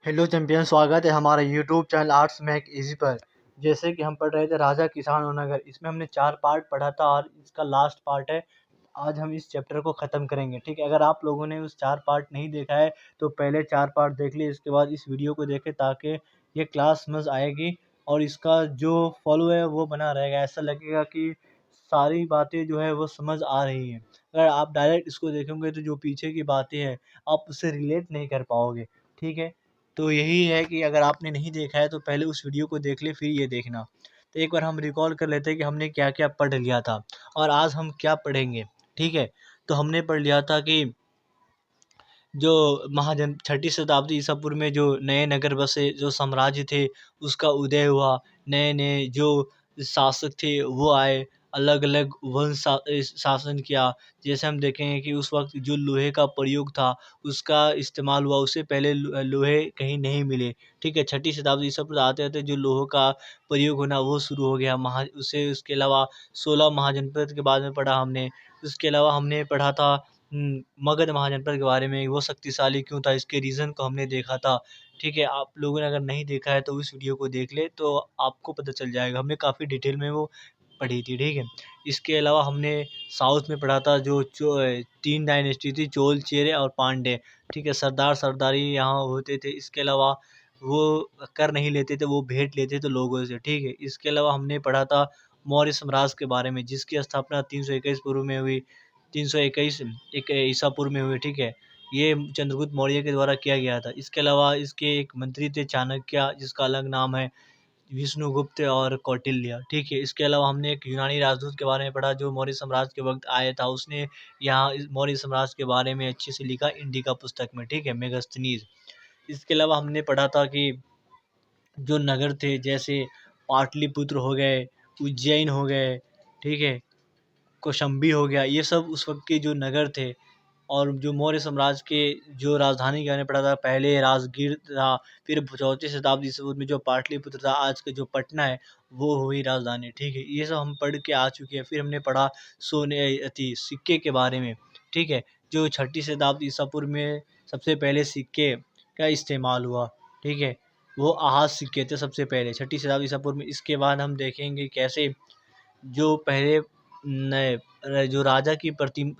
Hello champion, स्वागत है हमारे YouTube channel arts make easy पर। जैसे कि हम पढ़ रहे थे राजा किसान और नगर, इसमें हमने 4 पार्ट पढ़ा था और इसका लास्ट पार्ट है। आज हम इस चैप्टर को ख़त्म करेंगे, ठीक है। अगर आप लोगों ने उस 4 पार्ट नहीं देखा है तो पहले 4 पार्ट देख लिए, इसके बाद इस वीडियो को देखें ताकि ये क्लास समझ आएगी और इसका जो फॉलो है वो बना रहेगा। ऐसा लगेगा कि सारी बातें जो है वो समझ आ रही हैं। अगर आप डायरेक्ट इसको देखेंगे तो जो पीछे की बातें हैं आप उससे रिलेट नहीं कर पाओगे, ठीक है। तो यही है कि अगर आपने नहीं देखा है तो पहले उस वीडियो को देख ले, फिर ये देखना। तो एक बार हम रिकॉल कर लेते हैं कि हमने क्या-क्या पढ़ लिया था और आज हम क्या पढ़ेंगे, ठीक है। तो हमने पढ़ लिया था कि जो महाजन छठी शताब्दी ईसा पूर्व में जो नए नगर बसे, जो साम्राज्य थे उसका उदय हुआ, नए-नए जो शासक थे वो आए, अलग-अलग शासन किया। जैसे हम देखेंगे कि उस वक़्त जो लोहे का प्रयोग था उसका इस्तेमाल हुआ, उससे पहले लोहे कहीं नहीं मिले, ठीक है। छठी शताब्दी ईसा पूर्व आते-आते जो लोहों का प्रयोग होना वो शुरू हो गया। उसके अलावा 16 महाजनपद के बारे में पढ़ा हमने। उसके अलावा हमने पढ़ा था मगध महाजनपद के बारे में, वो शक्तिशाली क्यों था, इसके रीज़न को हमने देखा था, ठीक है। आप लोगों ने अगर नहीं देखा है तो इस वीडियो को देख लें तो आपको पता चल जाएगा। हमने काफ़ी डिटेल में वो पढ़ी थी, ठीक है। इसके अलावा हमने साउथ में पढ़ा था जो 3 डायनेस्टी थी, चोल, चेरे और पांड्य, ठीक है। सरदार-सरदारी यहाँ होते थे। इसके अलावा वो कर नहीं लेते थे, वो भेंट लेते थे लोगों से, ठीक है। इसके अलावा हमने पढ़ा था मौर्य साम्राज्य के बारे में, जिसकी स्थापना 321 पूर्व में हुई, 321 एक ईसा पूर्व में हुई, ठीक है। ये चंद्रगुप्त मौर्य के द्वारा किया गया था। इसके अलावा इसके एक मंत्री थे चाणक्य, जिसका अलग नाम है विष्णुगुप्त और कौटिल्य, ठीक है। इसके अलावा हमने एक यूनानी राजदूत के बारे में पढ़ा जो मौर्य साम्राज्य के वक़्त आया था। उसने यहाँ इस मौर्य साम्राज्य के बारे में अच्छे से लिखा इंडिका पुस्तक में, ठीक है, मेगास्थनीज़। इसके अलावा हमने पढ़ा था कि जो नगर थे जैसे पाटलिपुत्र हो गए, उज्जैन हो गए, ठीक है, कौशाम्बी हो गया, ये सब उस वक़्त के जो नगर थे। और जो मौर्य साम्राज्य के जो राजधानी के बारे में पढ़ा था, पहले राजगीर था, फिर चौथी शताब्दी ईसा पूर्व में जो पाटलिपुत्र था, आज का जो पटना है, वो हुई राजधानी, ठीक है। ये सब हम पढ़ के आ चुके हैं। फिर हमने पढ़ा सिक्के के बारे में, ठीक है। जो छठी शताब्दी ईसा पूर्व में सबसे पहले सिक्के का इस्तेमाल हुआ, ठीक है। वो आहत सिक्के थे सबसे पहले छठी शताब्दी ईसा पूर्व में। इसके बाद हम देखेंगे कैसे जो पहले नए जो राजा की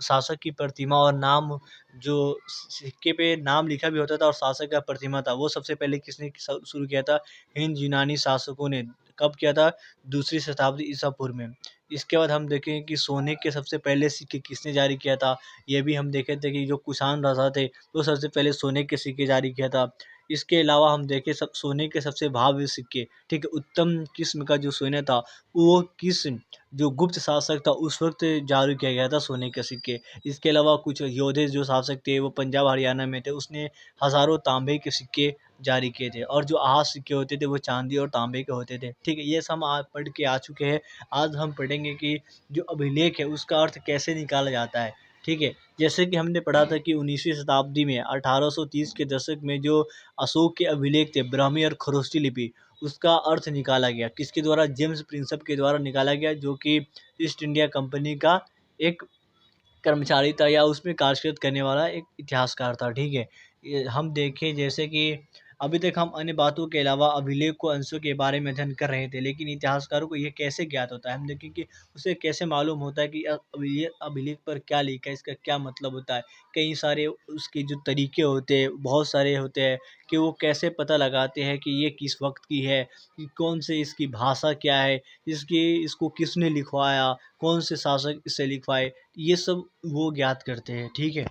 शासक की प्रतिमा और नाम, जो सिक्के पे नाम लिखा भी होता था और शासक का प्रतिमा था, वो सबसे पहले किसने शुरू किया था? हिंद यूनानी शासकों ने। कब किया था? दूसरी शताब्दी ईसा पूर्व में। इसके बाद हम देखेंगे कि सोने के सबसे पहले सिक्के किसने जारी किया था? ये भी हम देखे थे कि जो कुषाण राजा थे, वो सबसे पहले सोने के सिक्के जारी किया था। इसके अलावा हम देखें सब सोने के सबसे भव्य सिक्के, ठीक है, उत्तम किस्म का जो सोना था, वो किस जो गुप्त शासक था उस वक़्त जारी किया गया था सोने के सिक्के। इसके अलावा कुछ योधे जो शासक थे वो पंजाब हरियाणा में थे, उसने हज़ारों तांबे के सिक्के जारी किए थे और जो आहत सिक्के होते थे वो चांदी और तांबे के होते थे, ठीक है। ये सब हम आज पढ़ के आ चुके हैं। आज हम पढ़ेंगे कि जो अभिलेख है उसका अर्थ कैसे निकाला जाता है, ठीक है। जैसे कि हमने पढ़ा था कि 19वीं शताब्दी में 1830 के दशक में जो अशोक के अभिलेख थे, ब्राह्मी और खरोष्ठी लिपि, उसका अर्थ निकाला गया। किसके द्वारा? जेम्स प्रिंसेप के द्वारा निकाला गया, जो कि ईस्ट इंडिया कंपनी का एक कर्मचारी था या उसमें कार्य करने वाला एक इतिहासकार था, ठीक है। ये हम देखें जैसे कि अभी तक हम अन्य बातों के अलावा अभिलेख को अंशों के बारे में अध्ययन कर रहे थे, लेकिन इतिहासकारों को ये कैसे ज्ञात होता है? हम देखें कि उसे कैसे मालूम होता है कि अभिलेख पर क्या लिखा है, इसका क्या मतलब होता है? कई सारे उसके जो तरीके होते हैं, बहुत सारे होते हैं कि वो कैसे पता लगाते हैं कि ये किस वक़्त की है, कि कौन से इसकी भाषा क्या है, इसको किसने लिखवाया, कौन से शासक इसे लिखवाए, ये सब वो ज्ञात करते हैं, ठीक है।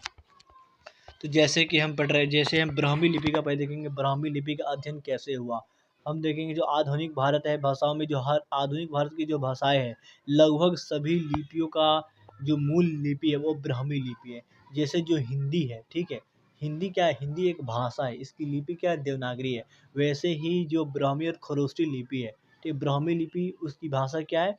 तो जैसे कि हम पढ़ रहे हैं, जैसे हम ब्राह्मी लिपि का पहले देखेंगे, ब्राह्मी लिपि का अध्ययन कैसे हुआ। हम देखेंगे जो आधुनिक भारत है, भाषाओं में जो हर आधुनिक भारत की जो भाषाएँ हैं, लगभग सभी लिपियों का जो मूल लिपि है वो ब्राह्मी लिपि है। जैसे जो हिंदी है, ठीक है, हिंदी क्या है? हिंदी एक भाषा है, इसकी लिपि क्या है? देवनागरी है। वैसे ही जो ब्राह्मी और खरोष्ठी लिपि है, ठीक, ब्राह्मी लिपि उसकी भाषा क्या है?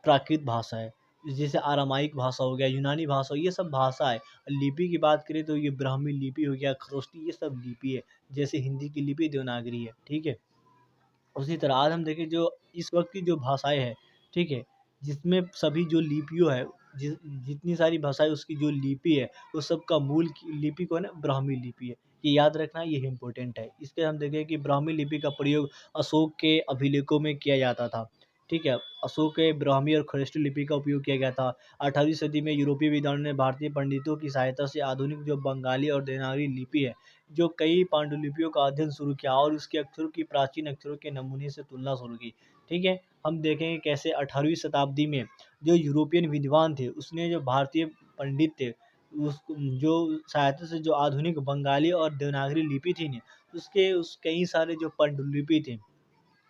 प्राकृत भाषा है। जैसे अरामाइक भाषा हो गया, यूनानी भाषा हो, ये सब भाषा है। लिपि की बात करें तो ये ब्राह्मी लिपि हो गया, खरोष्ठी, ये सब लिपि है। जैसे हिंदी की लिपि देवनागरी है, ठीक है। उसी तरह आज हम देखें जो इस वक़्त की जो भाषाएँ हैं, ठीक है? जिसमें सभी जो लिपियों है, जितनी सारी भाषाएँ उसकी जो लिपि है, वो सबका मूल की लिपि कौन है? ब्राह्मी लिपि है। ये याद रखना, ये इम्पोर्टेंट है। इसके हम देखें कि ब्राह्मी लिपि का प्रयोग अशोक के अभिलेखों में किया जाता था। ठीक है, अशोक के ब्राह्मी और खरोष्ठी लिपि का उपयोग किया गया था। 18वीं सदी में यूरोपीय विद्वानों ने भारतीय पंडितों की सहायता से आधुनिक जो बंगाली और देवनागरी लिपि है, जो कई पांडुलिपियों का अध्ययन शुरू किया और उसके अक्षरों की प्राचीन अक्षरों के नमूने से तुलना शुरू की। ठीक है, हम देखेंगे कैसे 18वीं शताब्दी में जो यूरोपियन विद्वान थे, उसने जो भारतीय पंडित थे, उस जो सहायता से जो आधुनिक बंगाली और देवनागरी लिपि थी न, उसके उस कई सारे जो पांडुलिपि थे,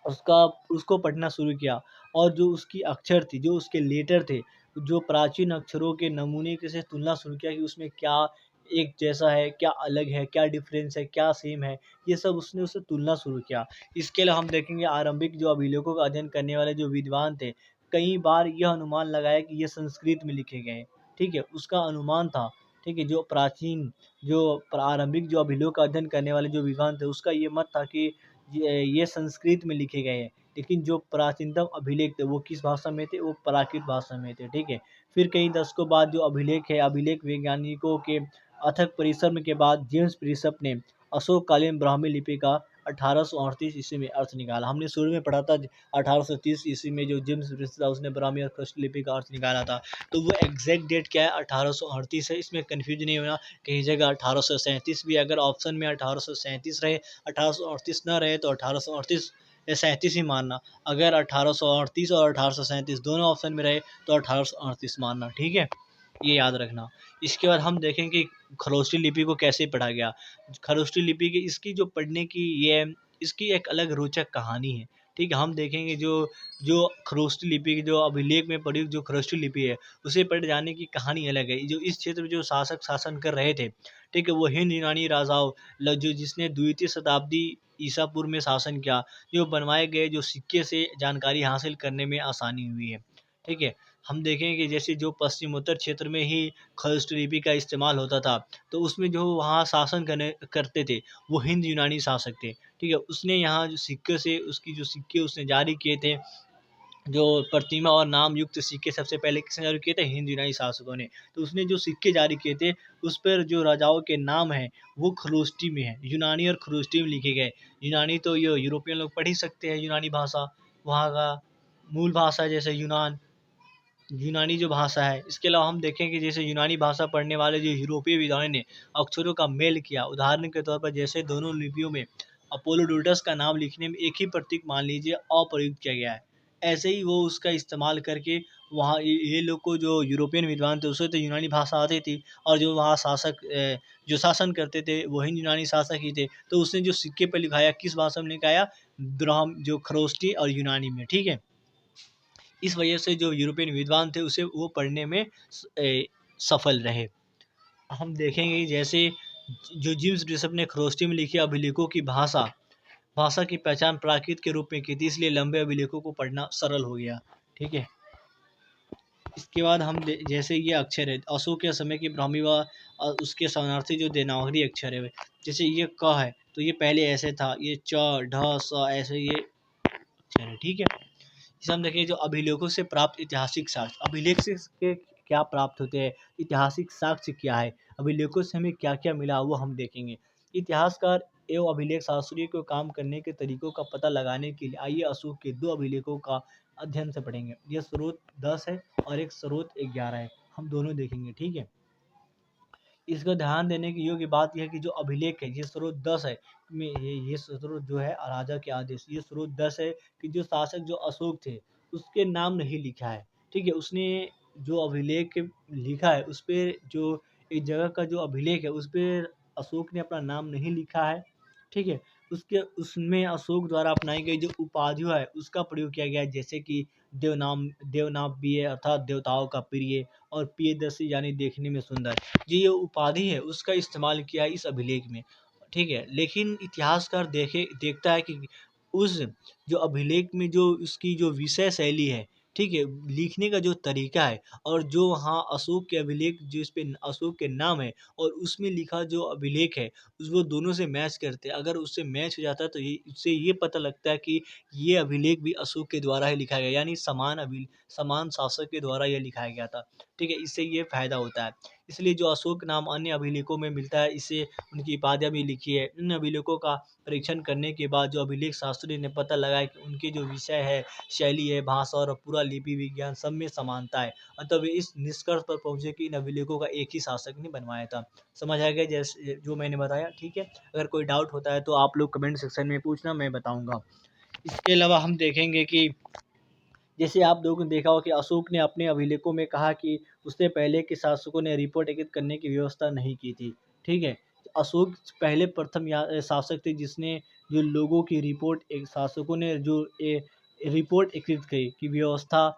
उसका उसको पढ़ना शुरू किया और जो उसकी अक्षर थी, जो उसके लेटर थे, जो प्राचीन अक्षरों के नमूने के से तुलना शुरू किया कि उसमें क्या एक जैसा है, क्या अलग है, क्या डिफ़रेंस है, क्या सेम है, ये सब उसने उससे तुलना शुरू किया। इसके अलावा हम देखेंगे आरंभिक जो अभिलेखों का अध्ययन करने वाले जो विद्वान थे, कई बार यह अनुमान लगाया कि ये संस्कृत में लिखे गए हैं। ठीक है? उसका अनुमान था, ठीक है? जो प्राचीन जो प्रारंभिक जो अभिलेख का अध्ययन करने वाले जो विद्वान थे, उसका ये मत था कि ये संस्कृत में लिखे गए हैं, लेकिन जो प्राचीनतम अभिलेख थे वो किस भाषा में थे? वो प्राकृत भाषा में थे, ठीक है? फिर कई दशकों बाद जो अभिलेख है, अभिलेख वैज्ञानिकों के अथक परिश्रम के बाद जेम्स प्रिसप ने अशोककालीन ब्राह्मी लिपि का 1838 ईस्वी में अर्थ निकाला। हमने शुरू में पढ़ा था 1830 ईस्वी में जो जेम्स प्रिसप था उसने ब्राह्मी और खरोष्ठी लिपि का अर्थ निकाला था। तो वो एग्ज़ैक्ट डेट क्या है? 1838 है, इसमें कन्फ्यूज़ नहीं होना। कहीं जगह 1837 भी अगर ऑप्शन में 1837 रहे, 1838 ना रहे तो 1838 या 37 ही मानना। अगर 1838 और 1837 दोनों ऑप्शन में रहे तो 1838 मानना, ठीक है? ये याद रखना। इसके बाद हम देखें कि खरोष्ठी लिपि को कैसे पढ़ा गया। खरोष्ठी लिपि की इसकी जो पढ़ने की ये इसकी एक अलग रोचक कहानी है, ठीक है? हम देखेंगे जो जो खरोष्ठी लिपि की जो अभिलेख में पढ़ी जो खरोष्ठी लिपि है, उसे पढ़ जाने की कहानी अलग है। जो इस क्षेत्र में जो शासक शासन कर रहे थे, ठीक है? वो हिंद यूनानी राजाओं जो जिसने द्वितीय शताब्दी ईसा पूर्व में शासन किया, जो बनवाए गए जो सिक्के से जानकारी हासिल करने में आसानी हुई है, ठीक है? हम देखें कि जैसे जो पश्चिमोत्तर क्षेत्र में ही खरोष्ठी लिपि का इस्तेमाल होता था, तो उसमें जो वहाँ शासन करते थे, वो हिंद यूनानी शासक थे, ठीक है? उसने यहाँ जो सिक्के से उसकी जो सिक्के उसने जारी किए थे, जो प्रतिमा और नाम युक्त सिक्के सबसे पहले किसने जारी किए थे? हिंद यूनानी शासकों ने। तो उसने जो सिक्के जारी किए थे, उस पर जो राजाओं के नाम हैं, वो खरोष्ठी में हैं, यूनानी और खरोष्ठी में लिखे गए। यूनानी तो ये यूरोपियन लोग पढ़ ही सकते हैं यूनानी भाषा, वहाँ का मूल भाषा है जैसे यूनानी जो भाषा है। इसके अलावा हम देखें कि जैसे यूनानी भाषा पढ़ने वाले जो यूरोपीय विद्वानों ने अक्षरों का मेल किया। उदाहरण के तौर पर जैसे दोनों लिपियों में अपोलोडोटस का नाम लिखने में एक ही प्रतीक मान लीजिए अ प्रयुक्त किया गया है। ऐसे ही वो उसका इस्तेमाल करके वहाँ ये लोग को जो यूरोपियन विद्वान थे उसे तो यूनानी भाषा आती थी और जो वहाँ जो शासन करते थे वो हिंद यूनानी शासक ही थे। तो उसने जो सिक्के पे लिखाया किस भाषा में लिखाया? जो खरोष्ठी और यूनानी में, ठीक है? इस वजह से जो यूरोपियन विद्वान थे उसे वो पढ़ने में सफल रहे। हम देखेंगे कि जैसे जो जेम्स बिशप ने खरोष्ठी में लिखे अभिलेखों की भाषा की पहचान प्राकृत के रूप में की थी, इसलिए लंबे अभिलेखों को पढ़ना सरल हो गया। ठीक है? इसके बाद हम जैसे ये अक्षर है अशोक के समय की ब्राह्मी व उसके शरणार्थी जो देवनागरी अक्षर है, जैसे ये क है तो ये पहले ऐसे था, ये च ढ स ऐसे ये अक्षर है, ठीक है? जैसे हम देखें जो अभिलेखों से प्राप्त ऐतिहासिक साक्ष्य, अभिलेख से के क्या प्राप्त होते हैं, ऐतिहासिक साक्ष्य क्या है, अभिलेखों से हमें क्या-क्या मिला वो हम देखेंगे। इतिहासकार एवं अभिलेख शास्त्रियों को काम करने के तरीकों का पता लगाने के लिए आइए अशोक के 2 अभिलेखों का अध्ययन से पढ़ेंगे। ये स्रोत 10 है और एक स्रोत 11 है। हम दोनों देखेंगे, ठीक है? इसको ध्यान देने की योग्य बात यह है कि जो अभिलेख है ये स्रोत 10 है में ये स्रोत जो है राजा के आदेश, ये स्रोत 10 है कि जो शासक जो अशोक थे उसके नाम नहीं लिखा है, ठीक है? उसने जो अभिलेख लिखा है उस पे जो एक जगह का जो अभिलेख है उस पे अशोक ने अपना नाम नहीं लिखा है, ठीक है? उसके उसमें अशोक द्वारा अपनाई गई जो उपाधियाँ है उसका प्रयोग किया गया है जैसे कि देवनाम भी है अर्थात देवताओं का प्रिय और प्रियदर्शी यानी देखने में सुंदर। ये उपाधि है उसका इस्तेमाल किया है इस अभिलेख में, ठीक है? लेकिन इतिहासकार देखता है कि उस जो अभिलेख में जो उसकी जो विषय शैली है, ठीक है? लिखने का जो तरीका है और जो वहाँ अशोक के अभिलेख जिस पे अशोक के नाम है और उसमें लिखा जो अभिलेख है, वो दोनों से मैच करते हैं। अगर उससे मैच हो जाता है तो ये इससे ये पता लगता है कि ये अभिलेख भी अशोक के द्वारा ही लिखा गया यानी समान शासक के द्वारा ये लिखाया गया था, ठीक है? इससे ये फ़ायदा होता है। इसलिए जो अशोक नाम अन्य अभिलेखों में मिलता है, इससे उनकी उपाधियाँ भी लिखी है। इन अभिलेखों का परीक्षण करने के बाद जो अभिलेख शास्त्री ने पता लगाया कि उनके जो विषय है, शैली है, भाषा और पूरा लिपि विज्ञान सब में समानता है। अतः वे इस निष्कर्ष पर पहुँचे कि इन अभिलेखों का एक ही शासक ने बनवाया था। समझ आ गया जैसे जो मैंने बताया, ठीक है? अगर कोई डाउट होता है तो आप लोग कमेंट सेक्शन में पूछना, मैं बताऊँगा। इसके अलावा हम देखेंगे कि जैसे आप लोगों ने देखा हो कि अशोक ने अपने अभिलेखों में कहा कि उससे पहले के शासकों ने रिपोर्ट एकत्रित करने की व्यवस्था नहीं की थी, ठीक है? अशोक पहले प्रथम शासक थे जिसने जो लोगों की रिपोर्ट, एक शासकों ने जो रिपोर्ट एकत्रित की कि व्यवस्था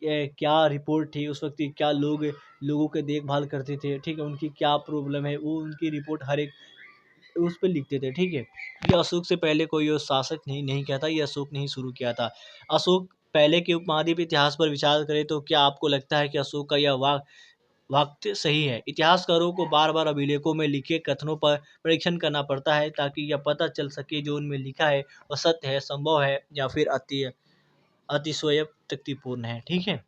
क्या रिपोर्ट थी उस वक्त की, क्या लोग लोगों की देखभाल करते थे, ठीक है? उनकी क्या प्रॉब्लम है, वो उनकी रिपोर्ट हर एक उस पे लिखते थे, ठीक है? ये अशोक से पहले कोई और शासक नहीं किया था, ये अशोक ने ही शुरू किया था। अशोक पहले के उपमहाद्वीप इतिहास पर विचार करें तो क्या आपको लगता है कि अशोक का यह वाक़या सही है? इतिहासकारों को बार-बार अभिलेखों में लिखे कथनों पर परीक्षण करना पड़ता है ताकि यह पता चल सके जो उनमें लिखा है वह सत्य है, संभव है या फिर अतिशयोक्तिपूर्ण है, ठीक है?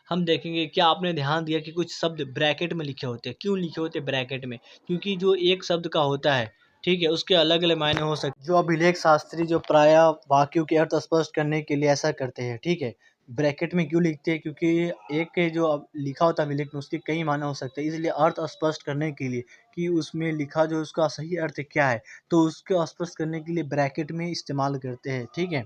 हम देखेंगे, क्या आपने ध्यान दिया कि कुछ शब्द ब्रैकेट में लिखे होते हैं? क्यों लिखे होते हैं ब्रैकेट में? क्योंकि जो एक शब्द का होता है, ठीक है? उसके अलग-अलग मायने हो सकते हैं। जो अभिलेख शास्त्री जो प्रायः वाक्यों के अर्थ स्पष्ट करने के लिए ऐसा करते हैं, ठीक है? ब्रैकेट में क्यों लिखते हैं? क्योंकि एक के जो अब लिखा होता है अभिलेख में उसके कई मायने हो सकते हैं, इसलिए अर्थ स्पष्ट करने के लिए कि उसमें लिखा जो उसका सही अर्थ क्या है, तो उसको स्पष्ट करने के लिए ब्रैकेट में इस्तेमाल करते हैं, ठीक है?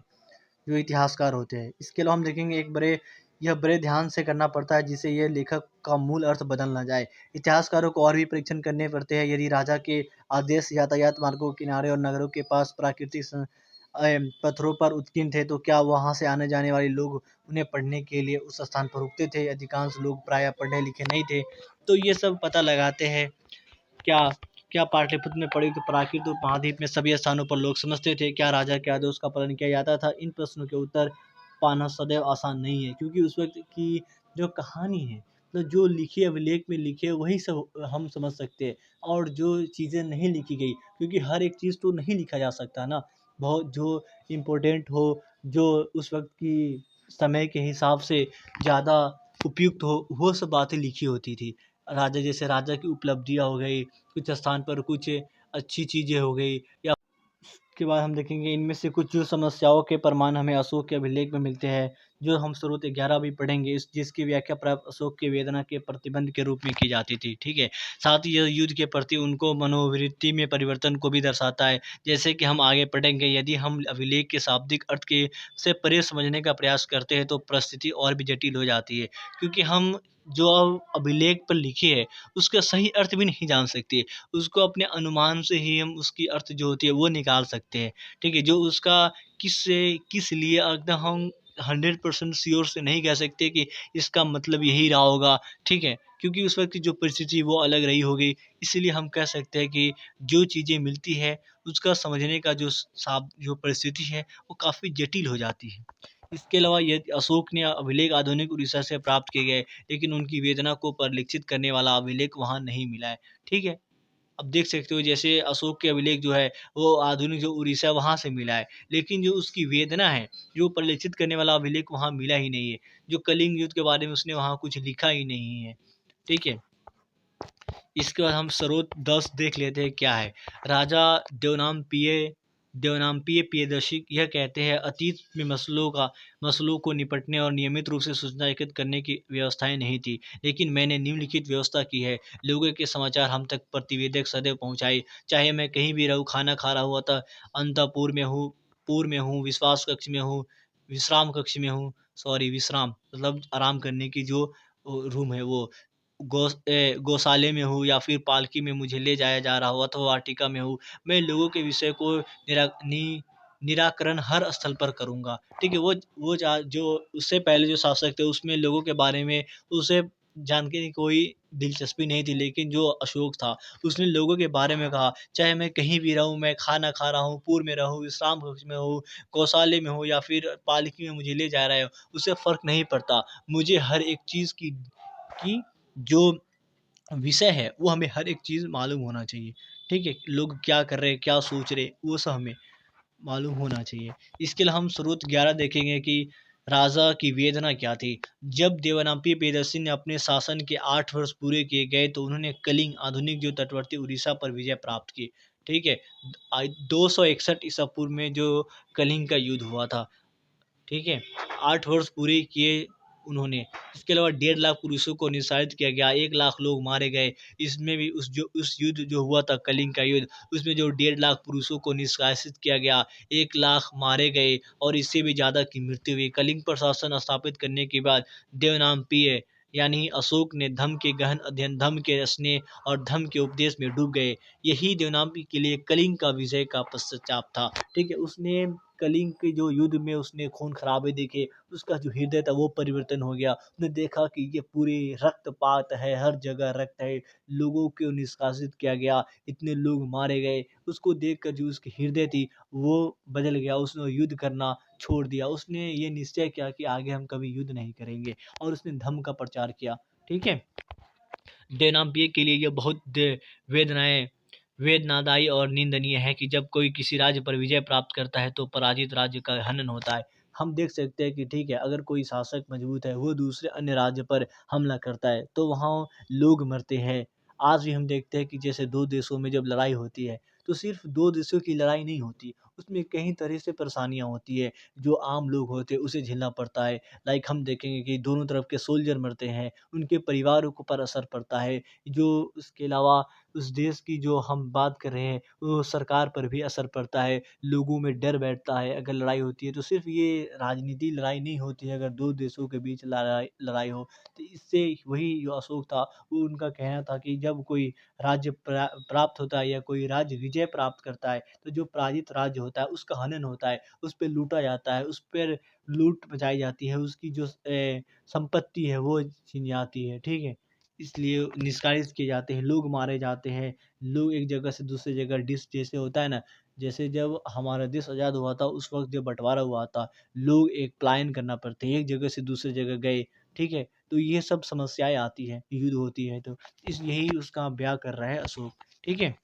जो इतिहासकार होते हैं। इसके अलावा हम देखेंगे यह बड़े ध्यान से करना पड़ता है जिससे ये लेखक का मूल अर्थ बदल ना जाए। इतिहासकारों को और भी परीक्षण करने पड़ते हैं, यदि राजा के आदेश यातायात मार्गों के किनारे और नगरों के पास प्राकृतिक पत्थरों पर उत्कीर्ण थे तो क्या वहाँ से आने जाने वाले लोग उन्हें पढ़ने के लिए उस स्थान पर रुकते थे? अधिकांश लोग प्रायः पढ़े लिखे नहीं थे। तो ये सब पता लगाते हैं। क्या क्या पाटलिपुत्र में पड़ी तो प्राकृत उपमहाद्वीप में सभी स्थानों पर लोग समझते थे? क्या राजा के आदेश का पालन किया जाता था? इन प्रश्नों के उत्तर पाना सदैव आसान नहीं है, क्योंकि उस वक्त की जो कहानी है, तो जो लिखी अभिलेख में लिखे वही सब हम समझ सकते हैं, और जो चीज़ें नहीं लिखी गई, क्योंकि हर एक चीज़ तो नहीं लिखा जा सकता ना। बहुत जो इम्पोर्टेंट हो, जो उस वक्त की समय के हिसाब से ज़्यादा उपयुक्त हो, वो सब बातें लिखी होती थी। राजा जैसे राजा की उपलब्धियाँ हो गई, कुछ स्थान पर कुछ अच्छी चीज़ें हो गई, या उसके बाद हम देखेंगे इनमें से कुछ जो समस्याओं के प्रमाण हमें अशोक के अभिलेख में मिलते हैं, जो हम स्रोत 11 भी पढ़ेंगे, इस जिसकी व्याख्या प्राप्त अशोक की वेदना के प्रतिबंध के रूप में की जाती थी, ठीक है? साथ ही यह युद्ध के प्रति उनको मनोवृत्ति में परिवर्तन को भी दर्शाता है। जैसे कि हम आगे पढ़ेंगे, यदि हम अभिलेख के शाब्दिक अर्थ के से परे समझने का प्रयास करते हैं तो परिस्थिति और भी जटिल हो जाती है, क्योंकि हम जो अभिलेख पर लिखे है उसका सही अर्थ भी नहीं जान सकते। उसको अपने अनुमान से ही हम उसकी अर्थ जो होती है वो निकाल सकते हैं, ठीक है? जो उसका किस लिए एकदम हम 100% श्योर से नहीं कह सकते कि इसका मतलब यही रहा होगा, ठीक है? क्योंकि उस वक़्त की जो परिस्थिति वो अलग रही होगी, इसीलिए हम कह सकते हैं कि जो चीज़ें मिलती है उसका समझने का जो परिस्थिति है वो काफ़ी जटिल हो जाती है। इसके अलावा ये अशोक ने अभिलेख आधुनिक उड़ीसा से प्राप्त किए गए, लेकिन उनकी वेदना को परिलक्षित करने वाला अभिलेख वहाँ नहीं मिला है, ठीक है? अब देख सकते हो जैसे अशोक के अभिलेख जो है वो आधुनिक जो उड़ीसा वहाँ से मिला है, लेकिन जो उसकी वेदना है, जो परिलक्षित करने वाला अभिलेख वहाँ मिला ही नहीं है। जो कलिंग युद्ध के बारे में उसने वहाँ कुछ लिखा ही नहीं है, ठीक है? इसके बाद हम स्रोत 10 देख लेते हैं क्या है। राजा देवनामप्रिय प्रियदर्शी यह कहते हैं, अतीत में मसलों को निपटने और नियमित रूप से सूचना एकत्रित करने की व्यवस्थाएं नहीं थी, लेकिन मैंने निम्नलिखित व्यवस्था की है। लोगों के समाचार हम तक प्रतिवेदक सदैव पहुंचाए, चाहे मैं कहीं भी रहूं, खाना खा रहा हुआ था, अंतःपुर में हूँ, पूर्व में हूँ, विश्वास कक्ष में हूँ, विश्राम कक्ष में हूँ, सॉरी विश्राम मतलब आराम करने की जो रूम है वो, गौशाले में हूँ या फिर पालकी में मुझे ले जाया जा रहा हो अथवा वाटिका में हूँ, मैं लोगों के विषय को निराकरण हर स्थल पर करूँगा। ठीक है? वो जो उससे पहले जो शासक थे उसमें लोगों के बारे में उसे जानने की कोई दिलचस्पी नहीं थी, लेकिन जो अशोक था उसने लोगों के बारे में कहा, चाहे मैं कहीं भी रहूँ, मैं खाना खा रहा हूँ, पूर्व में रहूँ, विश्राम कक्ष में हूँ, गौशाले में हूँ या फिर पालकी में मुझे ले जा रहे हो, उससे फ़र्क नहीं पड़ता। मुझे हर एक चीज़ की जो विषय है वो हमें हर एक चीज़ मालूम होना चाहिए, ठीक है? लोग क्या कर रहे हैं, क्या सोच रहे हैं, वो सब हमें मालूम होना चाहिए। इसके लिए हम स्रोत 11 देखेंगे कि राजा की वेदना क्या थी। जब देवनाम्पी प्रियदर्शी ने अपने शासन के 8 वर्ष पूरे किए गए तो उन्होंने कलिंग, आधुनिक जो तटवर्ती उड़ीसा पर विजय प्राप्त की। ठीक है, 261 ईसा पूर्व में जो कलिंग का युद्ध हुआ था। ठीक है, 8 वर्ष पूरे किए उन्होंने। इसके अलावा 1.5 लाख पुरुषों को निशासित किया गया, 1 लाख लोग मारे गए। इसमें भी उस युद्ध जो हुआ था कलिंग का युद्ध, उसमें जो 1.5 लाख पुरुषों को निष्कासित किया गया, 1 लाख मारे गए और इससे भी ज़्यादा की मृत्यु हुई। कलिंग पर शासन स्थापित करने के बाद देवनाम्पीय यानी अशोक ने धम्म के गहन अध्ययन, धम्म के स्नेह और धम्म के उपदेश में डूब गए। यही देवनाम्पी के लिए कलिंग का विजय का पश्चाताप था। ठीक है, उसने कलिंग के जो युद्ध में उसने खून खराबे देखे, उसका जो हृदय था वो परिवर्तन हो गया। उसने देखा कि ये पूरे रक्तपात है, हर जगह रक्त है, लोगों को निष्कासित किया गया, इतने लोग मारे गए। उसको देखकर जो उसकी हृदय थी वो बदल गया, उसने युद्ध करना छोड़ दिया। उसने ये निश्चय किया कि आगे हम कभी युद्ध नहीं करेंगे और उसने धम्म का प्रचार किया। ठीक है, देवनाम्पिय के लिए यह बहुत वेदनाएं वेदनादायी और निंदनीय है कि जब कोई किसी राज्य पर विजय प्राप्त करता है तो पराजित राज्य का हनन होता है। हम देख सकते हैं कि ठीक है, अगर कोई शासक मजबूत है वो दूसरे अन्य राज्य पर हमला करता है तो वहाँ लोग मरते हैं। आज भी हम देखते हैं कि जैसे दो देशों में जब लड़ाई होती है तो सिर्फ दो देशों की लड़ाई नहीं होती, उसमें कई तरह से परेशानियां होती है जो आम लोग होते हैं उसे झेलना पड़ता है। लाइक हम देखेंगे कि दोनों तरफ के सोल्जर मरते हैं, उनके परिवारों को पर असर पड़ता है। जो उसके अलावा उस देश की जो हम बात कर रहे हैं वो सरकार पर भी असर पड़ता है, लोगों में डर बैठता है। अगर लड़ाई होती है तो सिर्फ ये राजनीति लड़ाई नहीं होती है, अगर दो देशों के बीच लड़ाई लड़ाई हो तो इससे वही जो अशोक था वो उनका कहना था कि जब कोई राज्य प्राप्त होता है या कोई राज्य विजय प्राप्त करता है तो जो पराजित राज्य होता है उसका हनन होता है, उस पर लूटा जाता है, उस पर लूट मचाई जाती है, उसकी जो संपत्ति है वो छीन जाती है। ठीक है, इसलिए निष्कासित किए जाते हैं, लोग मारे जाते हैं, लोग एक जगह से दूसरी जगह डिस जैसे होता है ना, जैसे जब हमारा देश आज़ाद हुआ था उस वक़्त जब बँटवारा हुआ था, लोग एक पलायन करना पड़ते हैं, एक जगह से दूसरी जगह गए, ठीक है? तो ये सब समस्याएँ आती हैं, युद्ध होती है तो इस यही उसका बयाँ कर रहा है अशोक, ठीक है?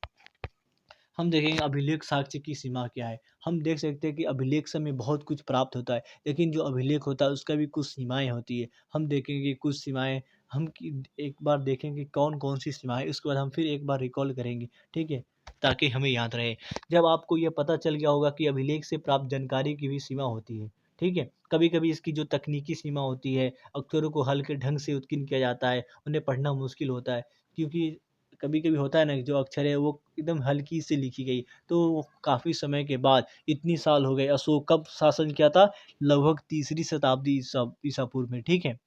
हम देखेंगे अभिलेख साक्ष्य की सीमा क्या है। हम देख सकते हैं कि अभिलेख से हमें बहुत कुछ प्राप्त होता है, लेकिन जो अभिलेख होता है उसका भी कुछ सीमाएँ होती है। हम देखेंगे कुछ सीमाएँ हम कि एक बार देखेंगे कौन-कौन सी सीमाएँ, उसके बाद हम फिर एक बार रिकॉल करेंगे, ठीक है? ताकि हमें याद रहे। जब आपको ये पता चल गया होगा कि अभिलेख से प्राप्त जानकारी की भी सीमा होती है, ठीक है? कभी-कभी इसकी जो तकनीकी सीमा होती है, अक्षरों को हल्के ढंग से उत्कीर्ण किया जाता है, उन्हें पढ़ना मुश्किल होता है, क्योंकि कभी-कभी होता है ना कि जो अक्षर है वो एकदम हल्की से लिखी गई, तो काफ़ी समय के बाद इतनी साल हो गए, अशोक कब शासन किया था? लगभग तीसरी शताब्दी ईसा पूर्व में, ठीक है?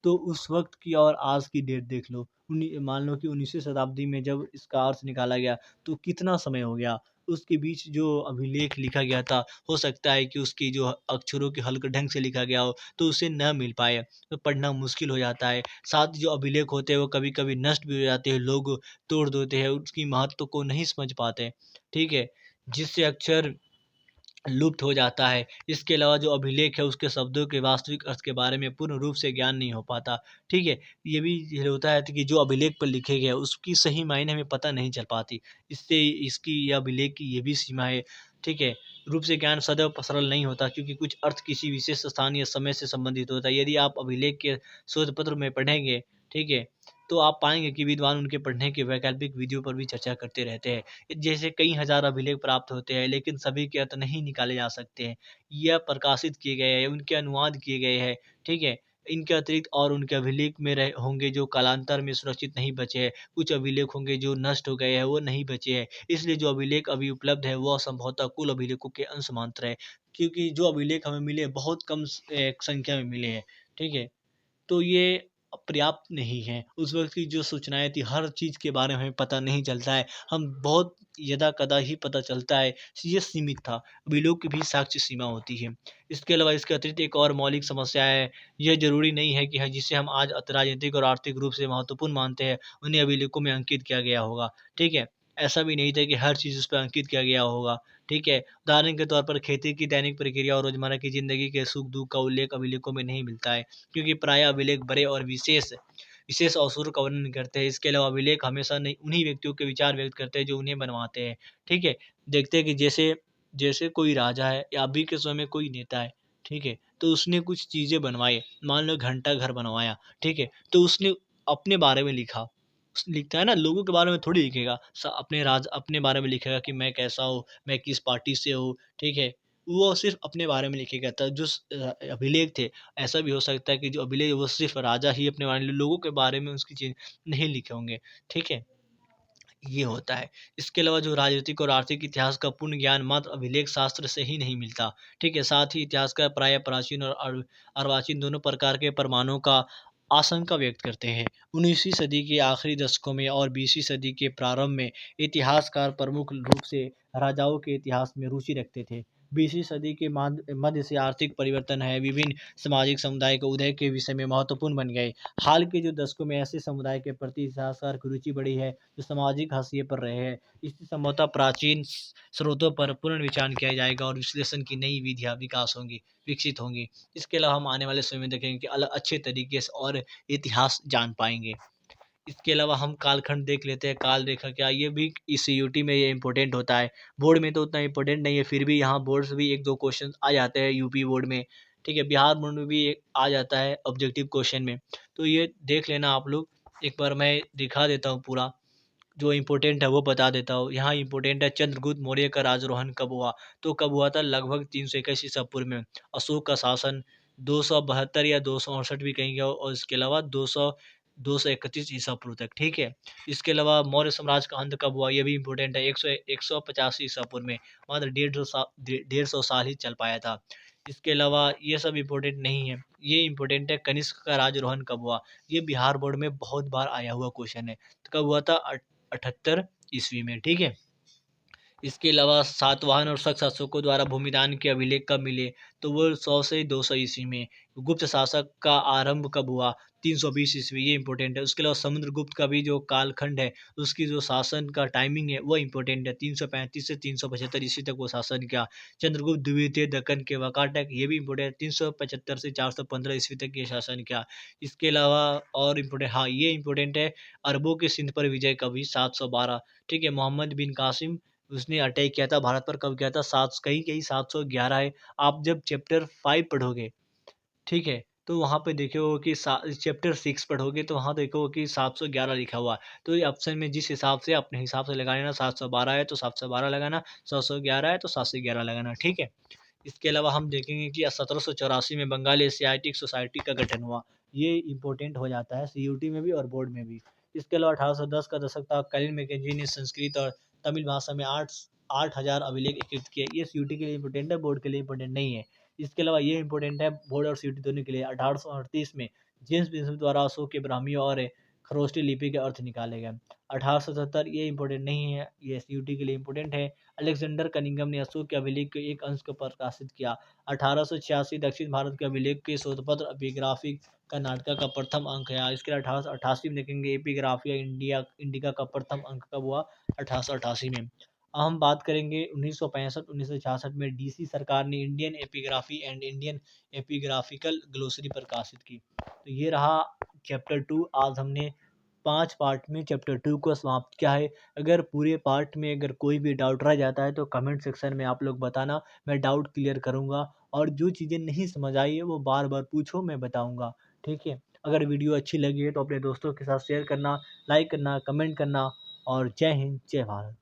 तो उस वक़्त की और आज की डेट देख लो, मान लो कि 19वीं शताब्दी में जब इसका अर्थ निकाला गया, तो कितना समय हो गया। उसके बीच जो अभिलेख लिखा गया था, हो सकता है कि उसकी जो अक्षरों के हल्के ढंग से लिखा गया हो, तो उसे न मिल पाए, तो पढ़ना मुश्किल हो जाता है। साथ ही जो अभिलेख होते हैं, वो कभी-कभी नष्ट भी हो जाते हैं, लोग तोड़ देते हैं, उसकी महत्व को नहीं समझ पाते, ठीक है? जिससे अक्षर लुप्त हो जाता है। इसके अलावा जो अभिलेख है उसके शब्दों के वास्तविक अर्थ के बारे में पूर्ण रूप से ज्ञान नहीं हो पाता, ठीक है? ये भी ये होता है कि जो अभिलेख पर लिखे गए हैं उसकी सही मायने हमें पता नहीं चल पाती। इससे इसकी या अभिलेख की ये भी सीमा है, ठीक है? रूप से ज्ञान सदैव सरल नहीं होता क्योंकि कुछ अर्थ किसी विशेष स्थान या समय से संबंधित होता है। यदि आप अभिलेख के शोध पत्र में पढ़ेंगे, ठीक है? तो आप पाएँगे कि विद्वान उनके पढ़ने के वैकल्पिक विधियों पर भी चर्चा करते रहते हैं। जैसे कई हज़ार अभिलेख प्राप्त होते हैं, लेकिन सभी के अर्थ नहीं निकाले जा सकते हैं। यह प्रकाशित किए गए हैं, उनके अनुवाद किए गए हैं, ठीक है? इनके अतिरिक्त और उनके अभिलेख में रहे होंगे जो कालांतर में सुरक्षित नहीं बचे हैं। कुछ अभिलेख होंगे जो नष्ट हो गए हैं, वो नहीं बचे हैं। इसलिए जो अभिलेख अभी उपलब्ध है, वह संभवतः कुल अभिलेखों के अंश मात्र है। क्योंकि जो अभिलेख हमें मिले, बहुत कम संख्या में मिले हैं, ठीक है? तो ये पर्याप्त नहीं है। उस वक़्त की जो सूचनाएँ थी, हर चीज़ के बारे में हमें पता नहीं चलता है। हम बहुत यदा-कदा ही पता चलता है, ये सीमित था। विलों की भी साक्ष्य सीमा होती है। इसके अलावा इसके अतिरिक्त एक और मौलिक समस्या है, ये ज़रूरी नहीं है कि जिसे हम आज राजनीतिक और आर्थिक रूप से महत्वपूर्ण मानते हैं, उन्हें अभिलेखों में अंकित किया गया होगा, ठीक है? ऐसा भी नहीं था कि हर चीज़ उस पे अंकित किया गया होगा, ठीक है? उदाहरण के तौर पर खेती की दैनिक प्रक्रिया और रोज़मर्रा की ज़िंदगी के सुख-दुःख का उल्लेख अभिलेखों में नहीं मिलता है। क्योंकि प्रायः अभिलेख बड़े और विशेष विशेष अवसरों का वर्णन करते हैं। इसके अलावा अभिलेख हमेशा नहीं उन्हीं व्यक्तियों के विचार व्यक्त करते हैं जो उन्हें बनवाते हैं। ठीक है? देखते हैं कि जैसे जैसे कोई राजा है या अभी के समय में कोई नेता है, ठीक है? तो उसने कुछ चीज़ें बनवाई, मान लो घंटा घर बनवाया, ठीक है? तो उसने अपने बारे में लिखा। लिखता है ना, लोगों के बारे में थोड़ी लिखेगा। अपने बारे में लिखेगा कि मैं कैसा हूँ, मैं किस पार्टी से हूँ, ठीक है? वो सिर्फ़ अपने बारे में लिखेगा। जो अभिलेख थे, ऐसा भी हो सकता है कि जो अभिलेख वो सिर्फ़ राजा ही अपने बारे में, लोगों के बारे में उसकी चीज़ नहीं लिखे होंगे, ठीक है? ये होता है। इसके अलावा जो राजनीतिक और आर्थिक इतिहास का पूर्ण ज्ञान मात्र अभिलेख शास्त्र से ही नहीं मिलता, ठीक है? साथ ही इतिहासकार प्रायः प्राचीन और अर्वाचीन दोनों प्रकार के प्रमाणों का आशंका व्यक्त करते हैं। 19वीं सदी के आखिरी दशकों में और 20वीं सदी के प्रारंभ में इतिहासकार प्रमुख रूप से राजाओं के इतिहास में रुचि रखते थे। 20वीं सदी के मध्य से आर्थिक परिवर्तन है, विभिन्न सामाजिक समुदाय के उदय के विषय में महत्वपूर्ण बन गए। हाल के जो दशकों में ऐसे समुदाय के प्रति इतिहासकार की रुचि बढ़ी है जो सामाजिक हाशिए पर रहे हैं। इससे संभवतः प्राचीन स्रोतों पर पुनर्विचार किया जाएगा और विश्लेषण की नई विधियाँ विकसित होंगी। इसके अलावा हम आने वाले समय में देखेंगे कि अच्छे तरीके से और इतिहास जान पाएंगे। इसके अलावा हम कालखंड देख लेते हैं, काल रेखा क्या, ये भी इस सीयूटी में ये इम्पोर्टेंट होता है। बोर्ड में तो उतना इम्पोर्टेंट नहीं है, फिर भी यहाँ बोर्ड से भी एक दो क्वेश्चन आ जाते हैं यूपी बोर्ड में, ठीक है? बिहार बोर्ड में भी एक आ जाता है ऑब्जेक्टिव क्वेश्चन में। तो ये देख लेना आप लोग। एक बार मैं दिखा देता हूँ पूरा, जो इम्पोर्टेंट है वो बता देता हूँ। यहाँ इम्पोर्टेंट है, चंद्रगुप्त मौर्य का राजरोहन कब हुआ? तो कब हुआ था? लगभग 321 ईसा पूर्व में। अशोक का शासन 272 या 268 भी कहेंगे, और इसके अलावा 231 ईसा पूर्व तक, ठीक है? इसके अलावा मौर्य साम्राज्य का अंत कब हुआ? ये भी इम्पोर्टेंट है, 185 ईसा पूर्व में। मात्र 150 साल ही चल पाया था। इसके अलावा ये सब इम्पोर्टेंट नहीं है। ये इम्पोर्टेंट है, कनिष्क का राजरोहन कब हुआ? ये बिहार बोर्ड में बहुत बार आया हुआ क्वेश्चन है। तो कब हुआ था? 78 ईस्वी में, ठीक है? इसके अलावा सातवाहन और शक शासकों द्वारा भूमिदान के अभिलेख कब मिले? तो वो 100 से 200 ईस्वी में। गुप्त शासक का आरंभ कब हुआ? 320 ईस्वी, ये इंपॉर्टेंट है। उसके अलावा समुद्रगुप्त का भी जो कालखंड है, उसकी जो शासन का टाइमिंग है वो इंपॉर्टेंट है। 335 से 375 ईस्वी तक वो शासन किया। चंद्रगुप्त द्वितीय दक्कन के वाकाटक, ये भी इंपॉर्टेंट है। 375 से 415 ईस्वी तक ये शासन किया। इसके अलावा और इम्पोर्टेंट, हाँ ये इम्पोर्टेंट है, अरबों के सिंध पर विजय कब हुई? 712, ठीक है? मोहम्मद बिन कासिम, उसने अटैक किया था भारत पर, कब किया था? 711 है। आप जब चैप्टर 5 पढ़ोगे, ठीक है? तो वहाँ पे देखोगे कि चैप्टर 6 पढ़ोगे तो वहाँ देखोगे कि 711 लिखा हुआ है। तो ये ऑप्शन में जिस हिसाब से अपने हिसाब से लगा लेना, 712 है तो 712 लगाना, 711 है तो 711 लगाना, ठीक है? इसके अलावा हम देखेंगे कि 1784 में बंगाली एशियाटिक सोसाइटी का गठन हुआ। ये इम्पोर्टेंट हो जाता है सीयूटी में भी और बोर्ड में भी। इसके अलावा 1810 का दशक था, कलिन मैकेंजी ने संस्कृत और तमिल भाषा में 8000 अभिलेख एकत्रित किए। ये सीयूटी के लिए इम्पोर्टेंट है, बोर्ड के लिए इम्पोर्टेंट नहीं है। इसके अलावा ये इम्पोर्टेंट है बोर्ड और सीयूटी दोनों के लिए। 1838 में जेम्स बिशप द्वारा अशोक के ब्राह्मी और खरोष्टी लिपि के अर्थ निकाले गए। 1877, ये इम्पोर्टेंट नहीं है, ये सीयूटी के लिए इम्पोर्टेंट है। अलेक्जेंडर कनिंघम ने अशोक के अभिलेख के एक अंश को प्रकाशित किया। 1886 दक्षिण भारत के अभिलेख के शोधपत्र एपिग्राफी कर्नाटका का प्रथम अंक है। इसके लिए 1888 में देखेंगे एपिग्राफिया इंडिका का प्रथम अंक कब हुआ? 1888 में। अब हम बात करेंगे 1965-1966 में डीसी सरकार ने Indian epigraphy and Indian epigraphical glossary प्रकाशित की। तो ये रहा चैप्टर 2। आज हमने 5 पार्ट में चैप्टर 2 को समाप्त किया है। अगर पूरे पार्ट में अगर कोई भी डाउट रह जाता है तो कमेंट सेक्शन में आप लोग बताना, मैं डाउट क्लियर करूँगा। और जो चीज़ें नहीं समझ आई है वो बार-बार पूछो, मैं बताऊँगा, ठीक है? अगर वीडियो अच्छी लगी है तो अपने दोस्तों के साथ शेयर करना, लाइक करना, कमेंट करना, और जय हिंद, जय भारत।